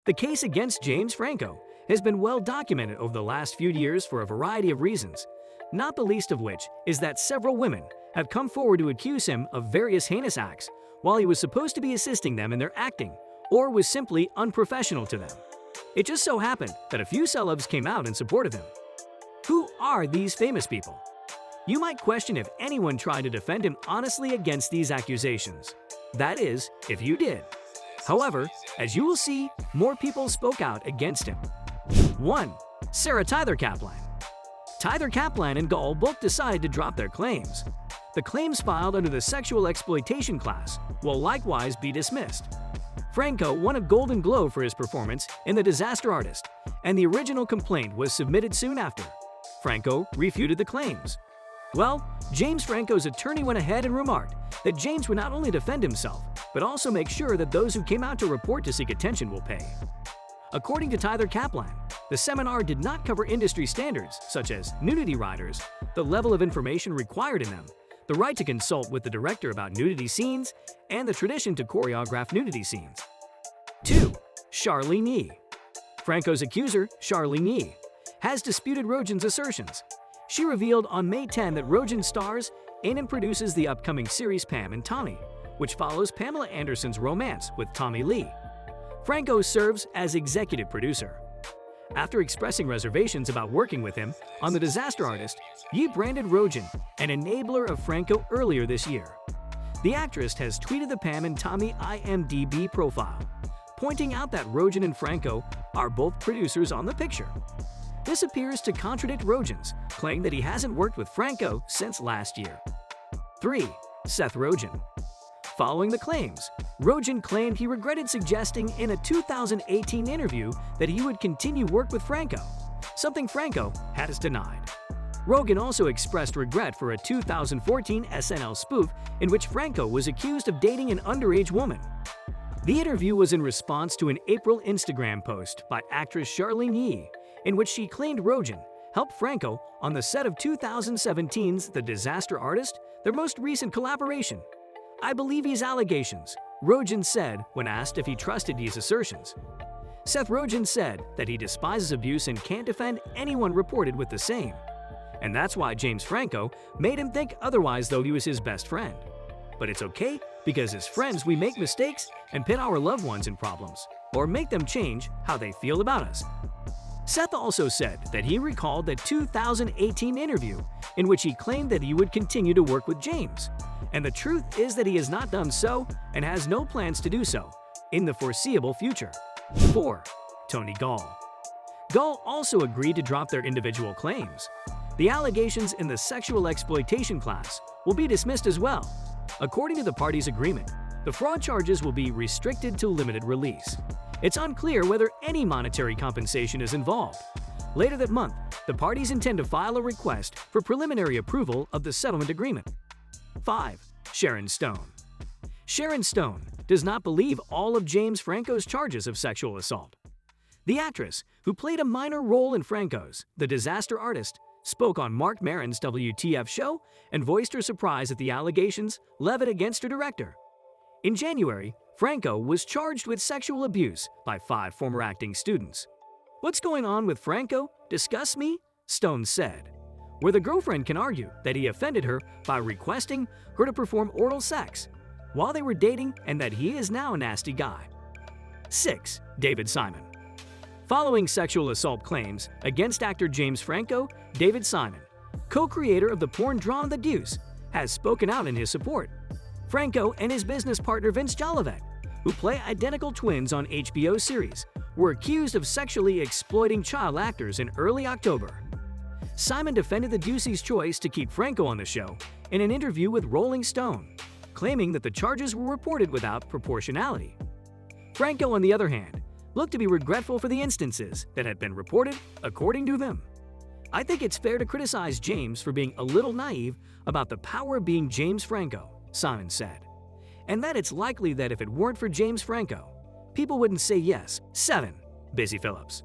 The case against James Franco has been well documented over the last few years for a variety of reasons, not the least of which is that several women have come forward to accuse him of various heinous acts while he was supposed to be assisting them in their acting or was simply unprofessional to them. It just so happened that a few celebs came out in support of him. Who are these famous people? You might question if anyone tried to defend him honestly against these accusations. That is, if you did. However, as you will see, more people spoke out against him. 1. Sarah Tyler Kaplan. Tyler Kaplan and Gall both decided to drop their claims. The claims filed under the sexual exploitation class will likewise be dismissed. Franco won a Golden Globe for his performance in The Disaster Artist, and the original complaint was submitted soon after. Franco refuted the claims. Well, James Franco's attorney went ahead and remarked that James would not only defend himself, but also make sure that those who came out to report to seek attention will pay. According to Tyler Kaplan, the seminar did not cover industry standards such as nudity riders, the level of information required in them, the right to consult with the director about nudity scenes, and the tradition to choreograph nudity scenes. 2. Charlene Yee. Franco's accuser, Charlene Yee, has disputed Rogen's assertions. She revealed on May 10 that Rogen stars in and produces the upcoming series Pam and Tommy, which follows Pamela Anderson's romance with Tommy Lee. Franco serves as executive producer. After expressing reservations about working with him on The Disaster Artist, Yee branded Rogen an enabler of Franco earlier this year. The actress has tweeted the Pam and Tommy IMDb profile, pointing out that Rogen and Franco are both producers on the picture. This appears to contradict Rogen's claim that he hasn't worked with Franco since last year. 3. Seth Rogen. Following the claims, Rogen claimed he regretted suggesting in a 2018 interview that he would continue work with Franco, something Franco has denied. Rogen also expressed regret for a 2014 SNL spoof in which Franco was accused of dating an underage woman. The interview was in response to an April Instagram post by actress Charlene Yee, in which she claimed Rogen helped Franco on the set of 2017's The Disaster Artist, their most recent collaboration. "I believe these allegations," Rogen said when asked if he trusted these assertions. Seth Rogen said that he despises abuse and can't defend anyone reported with the same. And that's why James Franco made him think otherwise, though he was his best friend. But it's okay, because as friends we make mistakes and put our loved ones in problems, or make them change how they feel about us. Seth also said that he recalled the 2018 interview in which he claimed that he would continue to work with James. And the truth is that he has not done so and has no plans to do so in the foreseeable future. 4. Tony Gall. Gall also agreed to drop their individual claims. The allegations in the sexual exploitation class will be dismissed as well. According to the parties' agreement, the fraud charges will be restricted to limited release. It's unclear whether any monetary compensation is involved. Later that month, the parties intend to file a request for preliminary approval of the settlement agreement. 5. Sharon Stone. Sharon Stone does not believe all of James Franco's charges of sexual assault. The actress, who played a minor role in Franco's The Disaster Artist, spoke on Marc Maron's WTF show and voiced her surprise at the allegations levied against her director. In January, Franco was charged with sexual abuse by 5 former acting students. "What's going on with Franco disgusts me," Stone said, where the girlfriend can argue that he offended her by requesting her to perform oral sex while they were dating and that he is now a nasty guy. 6. David Simon. Following sexual assault claims against actor James Franco, David Simon, co-creator of the porn drama The Deuce, has spoken out in his support. Franco and his business partner Vince Jolivet, who play identical twins on HBO series, were accused of sexually exploiting child actors in early October. Simon defended the Deuce's choice to keep Franco on the show in an interview with Rolling Stone, claiming that the charges were reported without proportionality. Franco, on the other hand, looked to be regretful for the instances that had been reported, according to them. "I think it's fair to criticize James for being a little naive about the power of being James Franco," Simon said, "and that it's likely that if it weren't for James Franco, people wouldn't say yes." 7. Busy Phillips.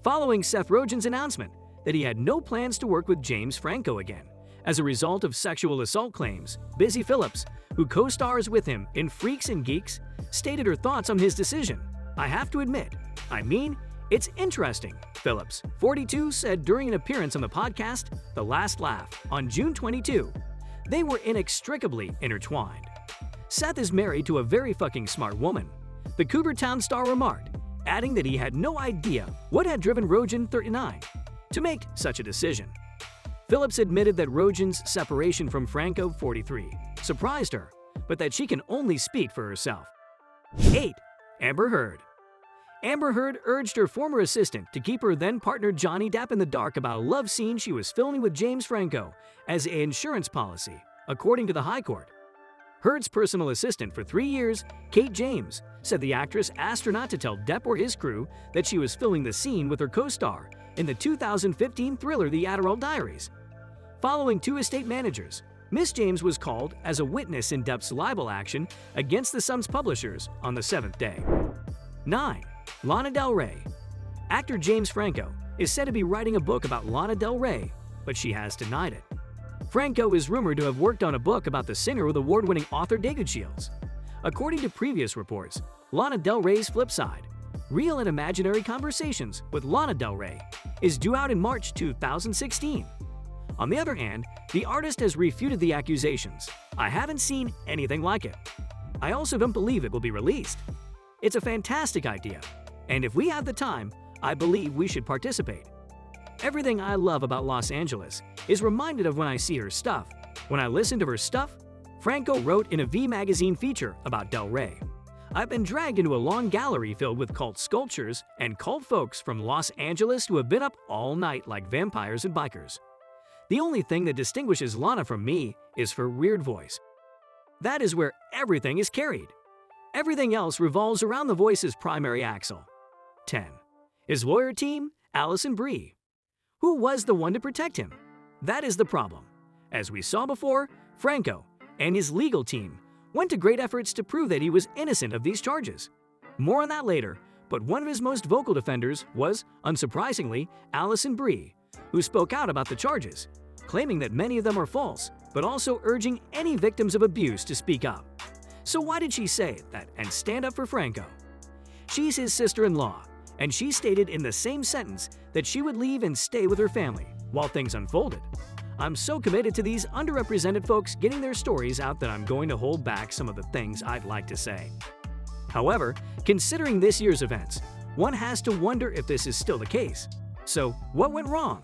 Following Seth Rogen's announcement that he had no plans to work with James Franco again as a result of sexual assault claims, Busy Phillips, who co-stars with him in Freaks and Geeks, stated her thoughts on his decision. "I have to admit, I mean, it's interesting, Phillips, 42, said during an appearance on the podcast The Last Laugh on June 22. They were inextricably intertwined. Seth is married to a very fucking smart woman, the Cougar Town star remarked, adding that he had no idea what had driven Rogen, 39, to make such a decision. Phillips admitted that Rogen's separation from Franco, 43, surprised her, but that she can only speak for herself. 8. Amber Heard. Amber Heard urged her former assistant to keep her then-partner Johnny Depp in the dark about a love scene she was filming with James Franco as an insurance policy, according to the High Court. Heard's personal assistant for 3 years, Kate James, said the actress asked her not to tell Depp or his crew that she was filming the scene with her co-star in the 2015 thriller The Adderall Diaries. Following 2 estate managers, Miss James was called as a witness in Depp's libel action against the Sun's publishers on the 7th day. 9. Lana Del Rey. Actor James Franco is said to be writing a book about Lana Del Rey, but she has denied it. Franco is rumored to have worked on a book about the singer with award-winning author David Shields. According to previous reports, Lana Del Rey's flip side, Real and Imaginary Conversations with Lana Del Rey, is due out in March 2016. On the other hand, the artist has refuted the accusations. I haven't seen anything like it. I also don't believe it will be released. It's a fantastic idea, and if we have the time, I believe we should participate. Everything I love about Los Angeles is reminded of when I see her stuff. When I listen to her stuff, Franco wrote in a V magazine feature about Del Rey. I've been dragged into a long gallery filled with cult sculptures and cult folks from Los Angeles who have been up all night like vampires and bikers. The only thing that distinguishes Lana from me is her weird voice. That is where everything is carried. Everything else revolves around the voice's primary axle. 10. His lawyer team, Alison Brie. Who was the one to protect him? That is the problem. As we saw before, Franco and his legal team went to great efforts to prove that he was innocent of these charges. More on that later, but one of his most vocal defenders was, unsurprisingly, Alison Brie, who spoke out about the charges, claiming that many of them are false, but also urging any victims of abuse to speak up. So why did she say that and stand up for Franco? She's his sister-in-law, and she stated in the same sentence that she would leave and stay with her family while things unfolded. I'm so committed to these underrepresented folks getting their stories out that I'm going to hold back some of the things I'd like to say. However, considering this year's events, one has to wonder if this is still the case. So, what went wrong?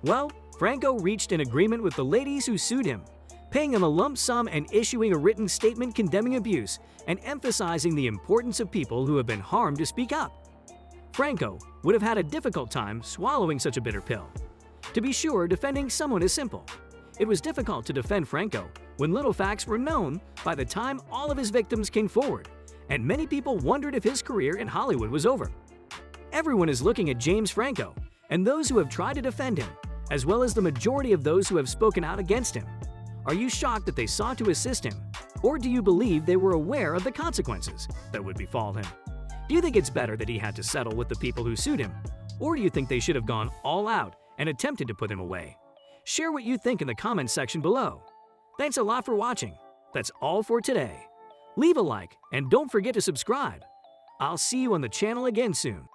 Well, Franco reached an agreement with the ladies who sued him, paying them a lump sum and issuing a written statement condemning abuse and emphasizing the importance of people who have been harmed to speak up. Franco would have had a difficult time swallowing such a bitter pill. To be sure, defending someone is simple. It was difficult to defend Franco when little facts were known by the time all of his victims came forward, and many people wondered if his career in Hollywood was over. Everyone is looking at James Franco and those who have tried to defend him, as well as the majority of those who have spoken out against him. Are you shocked that they sought to assist him, or do you believe they were aware of the consequences that would befall him? Do you think it's better that he had to settle with the people who sued him, or do you think they should have gone all out and attempted to put him away? Share what you think in the comments section below. Thanks a lot for watching. That's all for today. Leave a like and don't forget to subscribe. I'll see you on the channel again soon.